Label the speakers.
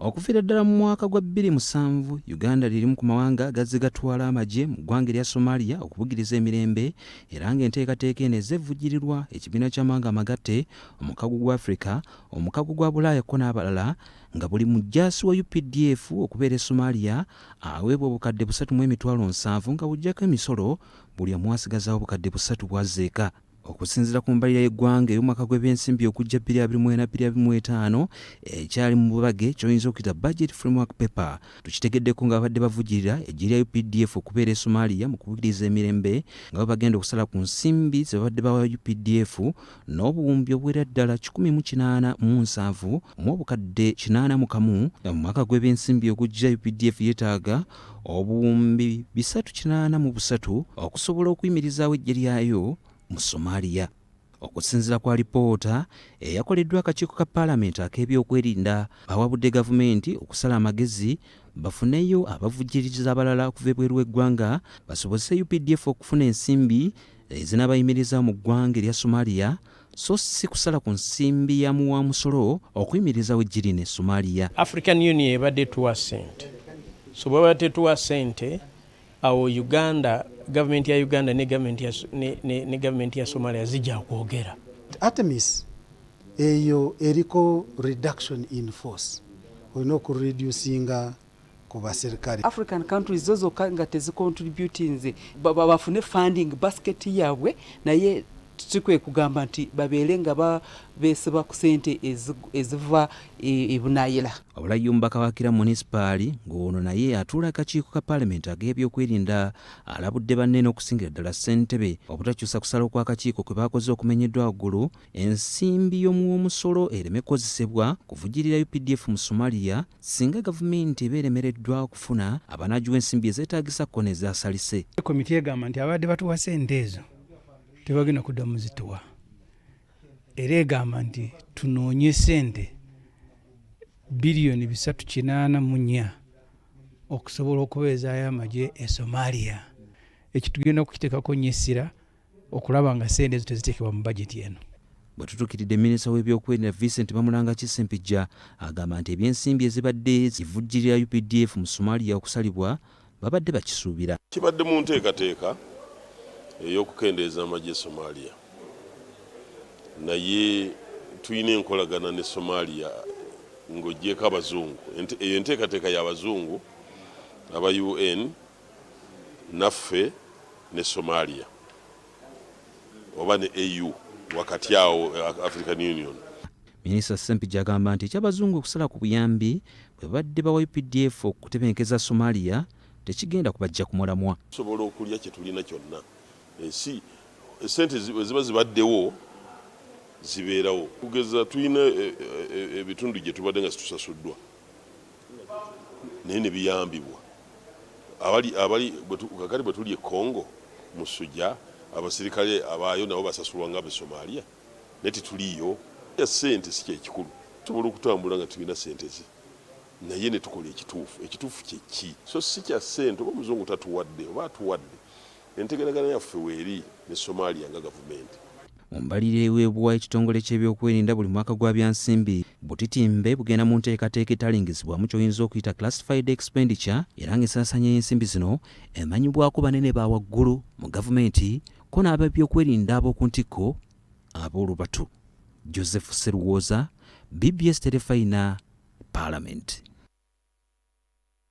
Speaker 1: Okuviira ddala mu mwaka gwa 2007 Uganda lirimu ku mawanga gazze gatwala amagye mu ggwanga lya Somalia okubugiriza emirembe era ng'enteekateeka eno ezevvugirirwa ekibiina ky'amawanga amagatte omukago gwa Africa omukago gwa Bulaaya ko n'abalala nga buli mujaasi wa UPDF okubeera e Somalia aweebwa obukadde 3,700 nga buggyako emisolo buli omu asigazaawo obukadde 3 bwazzeeka. Okusinziira ku mbalira y'eggwanga ey'omwaka gw'ebyensimbi okujja 2024-2025 ekyali mu bubage ky'oyinza okuyita budget framework paper tukitegeddeko nga babadde bavugirira eggye lya UPDF okubeera e Somalia mu kubugiriza emirembe nga bagenda okusala ku nsimbi ze babadde bawa UPDF n'obuwumbi obuwera ddala 1,807 mu obukadde 81 mu mwaka gw'ebyensimbi ogujja UPDF yeetaaga obuwumbi 383 okusobola okuyimirizaawo eggye lyayo mu Somalia. Okusinziira kwa lipoota eyakoleddwa akakiiko ka Paalamenti ak'ebyokwerinda bawabudde gavumenti okusala amagezi bafuneyo abavujjiriza abalala okuva ebweru w'eggwanga basobozese UPDF okufuna ensimbi ezinaabayimiriza mu ggwanga erya Somalia so si kusala ku nsimbi ya muwa musolo okuyimirizawo eggye lino e Somalia.
Speaker 2: African Union ebadde tuwa ssente, so bwe babadde tuwa ssente awo Uganda, government ya Uganda ne government ya Somalia zijja kwogera.
Speaker 3: Artemis eyo eriko reduction in force olina okureducinga ku baserikale.
Speaker 4: African countries zozo nga tezicontributinze bafune funding basket yaabwe naye tukwe kugamba nti babeere nga beesaba ku ssente eziva ebunayira.
Speaker 1: Obulayumba Kawakira munisipaali ng'ono naye atuula akakiiko ka Paalamenti ak'ebyokwerinda alabudde bannene okusingira ddala ssentebe obutakyusa kusala kw'akakiiko kwe baakoze okumenyeddwa waggulu ensimbi y'omuwomusolo ereme kukozesebwa kuvujjirira UPDF mu Somalia singa gavumenti eba eremereddwa okufuna abanaagiwa ensimbi ezeetaagisa kko ezaasalise.
Speaker 5: Komiti egamba nti abadde batuwa ssente ezo tebagenda kudda muzituwa era egamba nti tunoonye ssente bilioni 384 okusobola okubeezaayo amagye e Somalia. Ekyo tugenda kukiteekako nnyo essira okulaba nga ssente ezo teziteekebwa mu bajeti eno.
Speaker 1: Bwe tutuukiridde minisita w'ebyokwerinda Vincent Bamulanga Kisempijja agamba nti ebyensimbi ezibadde zivujjirira UPDF mu Somalia okusalibwa babadde bakisuubira.
Speaker 6: Kibadde mu nteekateeka ey'okukendeeza amagye e Somalia naye tulina enkolagana ne Somalia ng'oggyeko abazungu. Eyo enteekateeka y'abazungu aba UN naffe ne Somalia oba ne AU wakati awo African Union.
Speaker 1: Minisita Sempijja agamba nti eky'abazungu okusala ku buyambi bwe badde bawa UPDF okutebenkeza Somalia tekigenda kubajja ku mulamwa.
Speaker 6: Tusobola okulya kye tulina kyonna. Si ssente ziba zibaddewo zibeerawo. Kugeza tulina ebitundu gye tubadde nga situsasuddwa naye ne biyambibwa abali kakati bwe tuli e Congo mu Sujja abasirikale abaayo nabo basasulwa nga Somalia naye tetuliyo. Ssente si kyekikulu, tusobola okutambula nga tulina ssente ze naye ne tukola ekituufu kye ki? So si kya ssente oba omuzungu tatuwadde oba atuwadde, entegeragana yaffe weeri ne Somalia nga gavumenti.
Speaker 1: Mu mbalirira eweebwa ekitongole ky'ebyokwerinda buli mwaka gwa byansimbi butitimbe bugenda mu nteekateeka etalingizibwamu ky'oyinza okuyita classified expenditure era ng'ensaasaanya y'ensimbi zino emanyibwako banene ba waggulu mu gavumenti ko n'ab'ebyokwerinda ab'oku ntikko ab'olubatu. Joseph Seruwoza, BBS Terefayina, Parliament.